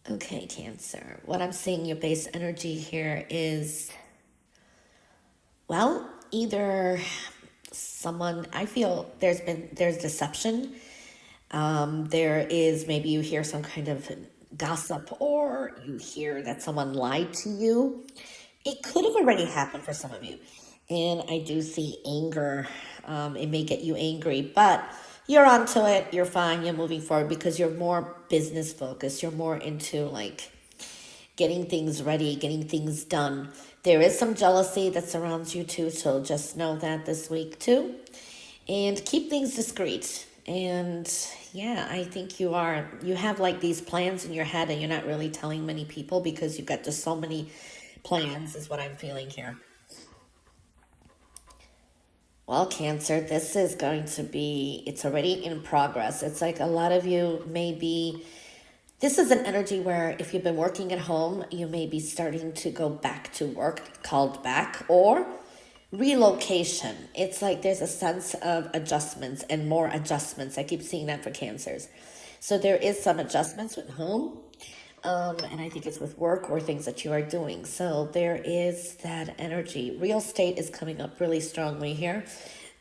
Okay, Cancer. What I'm seeing your base energy here is, well, either someone, I feel there's deception. There is, maybe you hear some kind of gossip, or you hear that someone lied to you. It could have already happened for some of you. And I do see anger. It may get you angry, but you're onto it. You're fine. You're moving forward because you're more business focused. You're more into like getting things ready, getting things done. There is some jealousy that surrounds you too, so just know that this week too. And keep things discreet. And yeah, I think you have like these plans in your head and you're not really telling many people because you've got just so many plans, is what I'm feeling here. Well, Cancer, this is going to be, it's already in progress. It's like a lot of you may be, this is an energy where if you've been working at home, you may be starting to go back to work, called back, or relocation. It's like there's a sense of adjustments and more adjustments. I keep seeing that for Cancers. So there is some adjustments with home. And I think it's with work or things that you are doing. So there is that energy. Real estate is coming up really strongly here.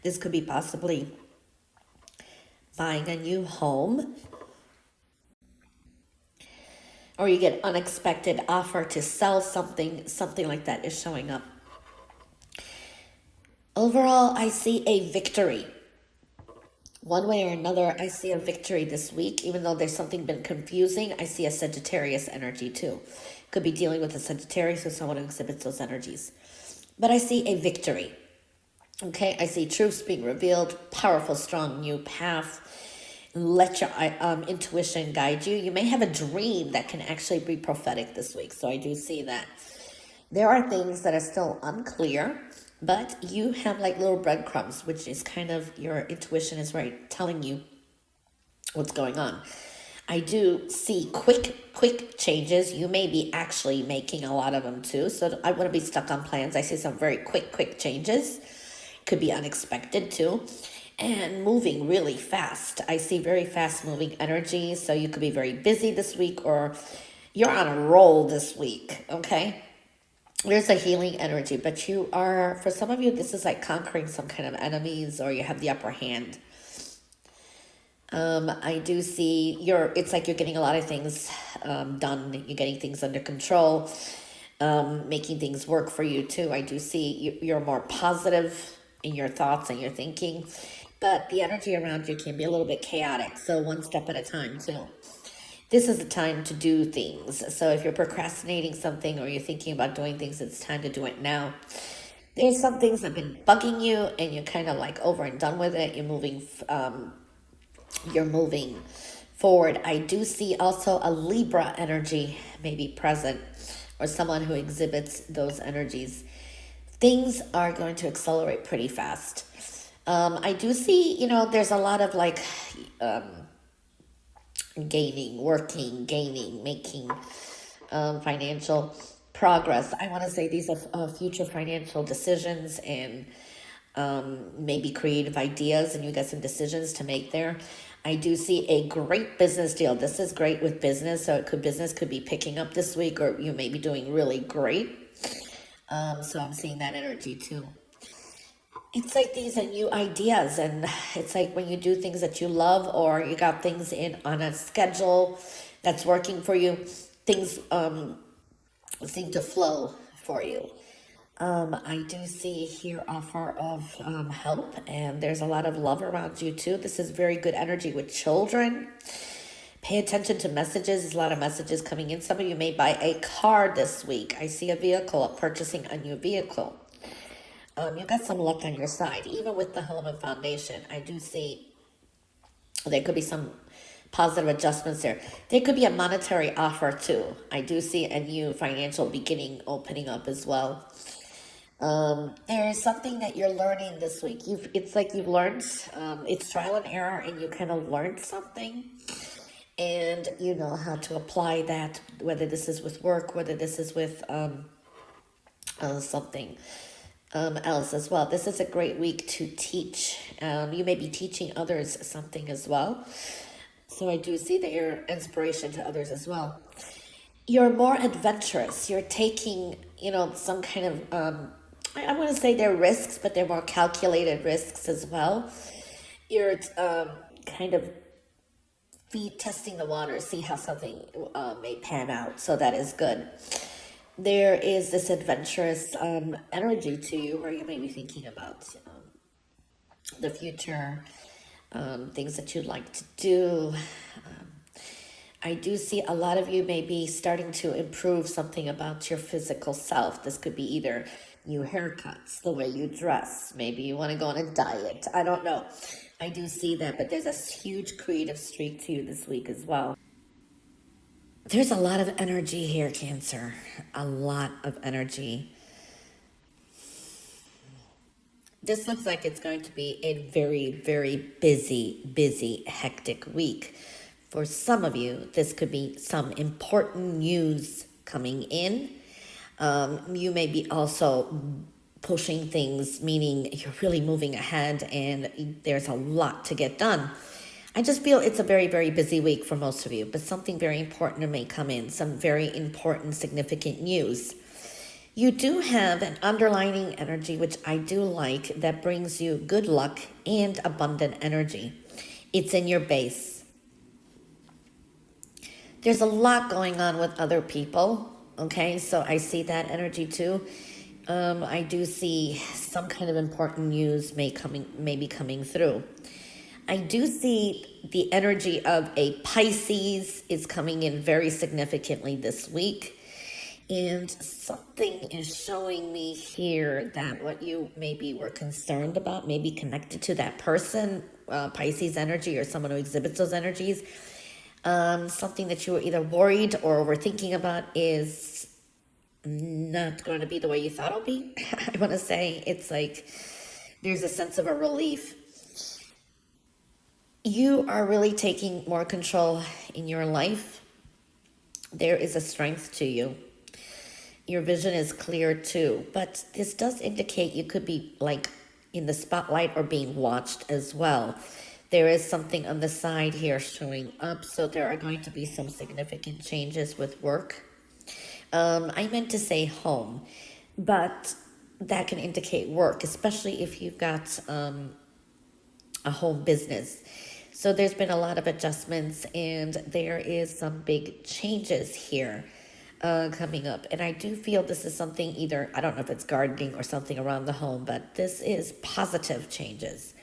This could be possibly buying a new home, or you get unexpected offer to sell something. Something like that is showing up. Overall, I see a victory. One way or another, I see a victory this week. Even though there's something been confusing, I see a Sagittarius energy too. Could be dealing with a Sagittarius or someone who exhibits those energies. But I see a victory. Okay, I see truths being revealed, powerful, strong new path. Let your intuition guide you. You may have a dream that can actually be prophetic this week. So I do see that. There are things that are still unclear, but you have like little breadcrumbs, which is kind of your intuition is right telling you what's going on. I do see quick changes. You may be actually making a lot of them too. So I wouldn't be stuck on plans. I see some very quick changes. Could be unexpected too. And moving really fast. I see very fast moving energy. So you could be very busy this week, or you're on a roll this week. Okay. There's a healing energy, but you are, for some of you, this is like conquering some kind of enemies, or you have the upper hand. I do see it's like you're getting a lot of things done. You're getting things under control, making things work for you too. I do see you're more positive in your thoughts and your thinking, but the energy around you can be a little bit chaotic. So one step at a time too. This is the time to do things. So if you're procrastinating something or you're thinking about doing things, it's time to do it now. There's some things that have been bugging you and you're kind of like over and done with it. You're moving forward. I do see also a Libra energy maybe present, or someone who exhibits those energies. Things are going to accelerate pretty fast. I do see, there's a lot of like gaining, making financial progress. I want to say these are future financial decisions and maybe creative ideas, and you got some decisions to make there. I do see a great business deal. This is great with business, so business could be picking up this week, or you may be doing really great. So I'm seeing that energy too. It's like these are new ideas, and it's like when you do things that you love, or you got things in on a schedule that's working for you, things seem to flow for you. I do see here offer of help, and there's a lot of love around you too. This is very good energy with children. Pay attention to messages. There's a lot of messages coming in. Some of you may buy a car this week. I see a vehicle, purchasing a new vehicle. You got some luck on your side, even with the Hellman Foundation. I do see there could be some positive adjustments there. There could be a monetary offer too. I do see a new financial beginning opening up as well. There is something that you're learning this week. It's like you've learned. It's trial and error, and you kind of learned something, and you know how to apply that. Whether this is with work, whether this is with something else as well. This is a great week to teach. You may be teaching others something as well. So I do see that you're inspiration to others as well. You're more adventurous. You're taking, some kind of, I want to say they're risks, but they're more calculated risks as well. You're kind of testing the water, see how something may pan out. So that is good. There is this adventurous energy to you where you may be thinking about the future, things that you'd like to do. I do see a lot of you may be starting to improve something about your physical self. This could be either new haircuts, the way you dress. Maybe you want to go on a diet. I don't know. I do see that, but there's a huge creative streak to you this week as well. There's a lot of energy here, Cancer. A lot of energy. This looks like it's going to be a very, very busy, hectic week. For some of you, this could be some important news coming in. You may be also pushing things, meaning you're really moving ahead and there's a lot to get done. I just feel it's a very, very busy week for most of you, but something very important may come in, some very important, significant news. You do have an underlining energy, which I do like, that brings you good luck and abundant energy. It's in your base. There's a lot going on with other people, okay? So I see that energy too. I do see some kind of important news may be coming through. I do see the energy of a Pisces is coming in very significantly this week. And something is showing me here that what you maybe were concerned about may be connected to that person, Pisces energy, or someone who exhibits those energies. Something that you were either worried or were thinking about is not going to be the way you thought it'll be. I want to say it's like there's a sense of a relief. You are really taking more control in your life. There is a strength to you. Your vision is clear too, but this does indicate you could be like in the spotlight or being watched as well. There is something on the side here showing up, so there are going to be some significant changes with work. I meant to say home, but that can indicate work, especially if you've got a home business. So there's been a lot of adjustments and there is some big changes here coming up. And I do feel this is something either, I don't know if it's gardening or something around the home, but this is positive changes.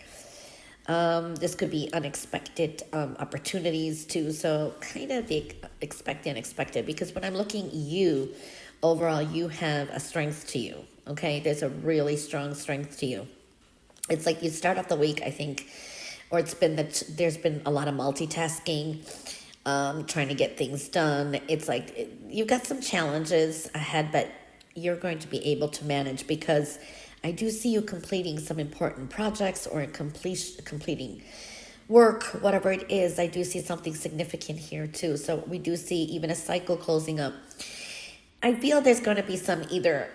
This could be unexpected opportunities too. So kind of the expect the unexpected, because when I'm looking you, overall, you have a strength to you. Okay. There's a really strong strength to you. It's like you start off the week, I think, or it's been that there's been a lot of multitasking, trying to get things done. It's like you've got some challenges ahead, but you're going to be able to manage, because I do see you completing some important projects or completing work, whatever it is. I do see something significant here too. So we do see even a cycle closing up. I feel there's going to be some either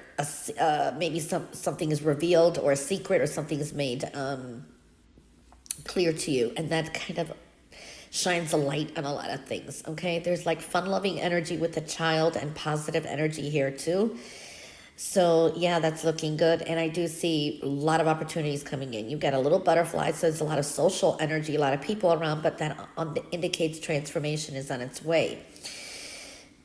maybe something is revealed or a secret or something is made clear to you, and that kind of shines a light on a lot of things. Okay, there's like fun-loving energy with the child and positive energy here too. So yeah, that's looking good. And I do see a lot of opportunities coming in. You've got a little butterfly, so there's a lot of social energy, a lot of people around, but that indicates transformation is on its way.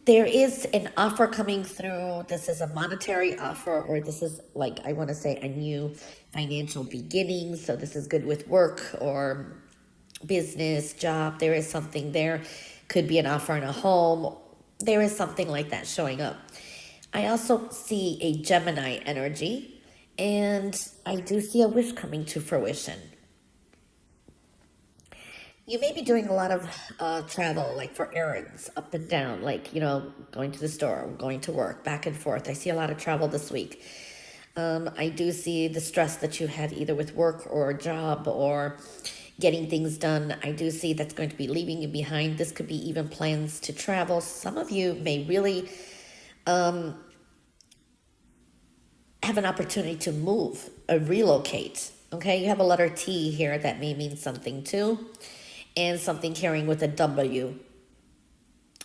There is an offer coming through. This is a monetary offer, or this is like, I want to say, a new financial beginning. So this is good with work or business, job. There is something there. Could be an offer on a home. There is something like that showing up. I also see a Gemini energy, and I do see a wish coming to fruition. You may be doing a lot of travel, like for errands, up and down, like, going to the store, going to work, back and forth. I see a lot of travel this week. I do see the stress that you had either with work or job or getting things done. I do see that's going to be leaving you behind. This could be even plans to travel. Some of you may really have an opportunity to move or relocate. Okay, you have a letter T here that may mean something too, and something carrying with a W.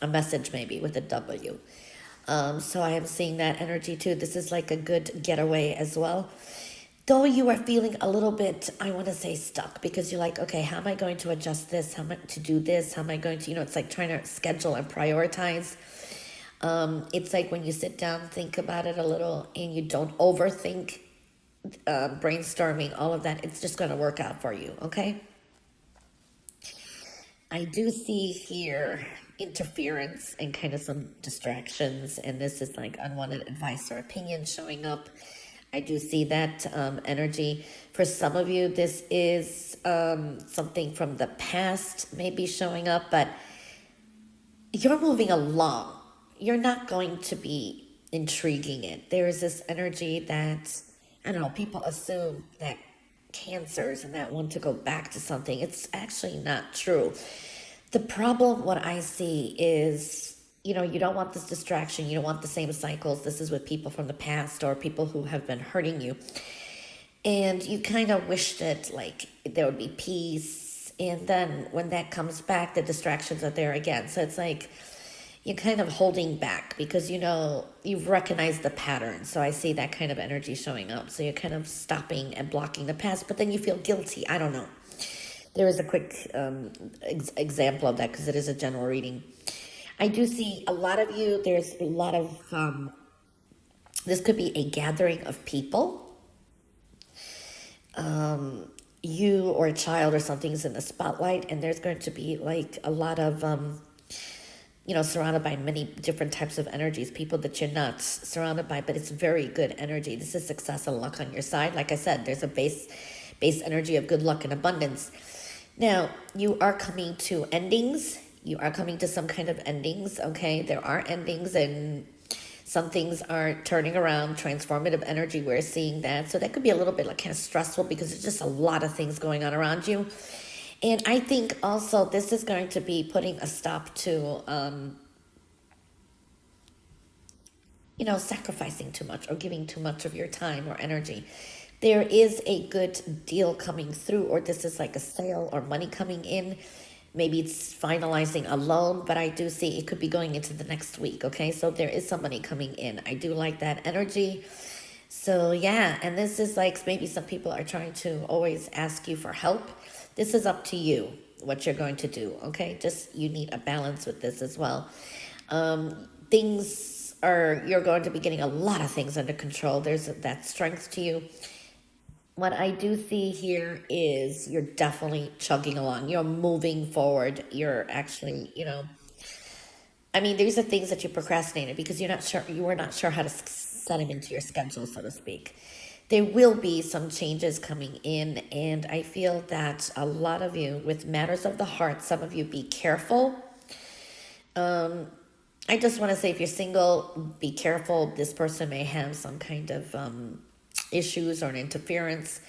a message maybe with a W. So I am seeing that energy too. This is like a good getaway as well. Though you are feeling a little bit, I want to say stuck, because you're like, okay, how am I going to adjust this? How am I to do this? How am I going to, it's like trying to schedule and prioritize. It's like when you sit down, think about it a little, and you don't overthink, brainstorming, all of that. It's just going to work out for you, okay? I do see here interference and kind of some distractions, and this is like unwanted advice or opinion showing up. I do see that energy. For some of you, this is something from the past maybe showing up, but you're moving along. You're not going to be intriguing it. There is this energy that, I don't know, people assume that cancers and that want to go back to something. It's actually not true. The problem, what I see is, you don't want this distraction. You don't want the same cycles. This is with people from the past or people who have been hurting you. And you kind of wish that, like, there would be peace. And then when that comes back, the distractions are there again. So it's like you're kind of holding back because, you've recognized the pattern. So I see that kind of energy showing up. So you're kind of stopping and blocking the past, but then you feel guilty. I don't know. There is a quick example of that because it is a general reading. I do see a lot of you, there's a lot of, this could be a gathering of people. You or a child or something is in the spotlight, and there's going to be like a lot of, surrounded by many different types of energies, people that you're not surrounded by, but it's very good energy. This is success and luck on your side. Like I said, there's a base energy of good luck and abundance. Now, you are coming to endings. You are coming to some kind of endings, okay? There are endings, and some things are turning around, transformative energy. We're seeing that. So that could be a little bit like kind of stressful because there's just a lot of things going on around you. And I think also this is going to be putting a stop to, sacrificing too much or giving too much of your time or energy. There is a good deal coming through, or this is like a sale or money coming in. Maybe it's finalizing a loan, but I do see it could be going into the next week, okay? So there is some money coming in. I do like that energy. So yeah, and this is like maybe some people are trying to always ask you for help. This is up to you what you're going to do, okay? Just you need a balance with this as well. You're going to be getting a lot of things under control. There's that strength to you. What I do see here is you're definitely chugging along. You're moving forward. You're actually, these are things that you procrastinated because you were not sure how to set them into your schedule, so to speak. There will be some changes coming in, and I feel that a lot of you, with matters of the heart, some of you be careful. I just want to say if you're single, be careful. This person may have some kind of issues or an interference.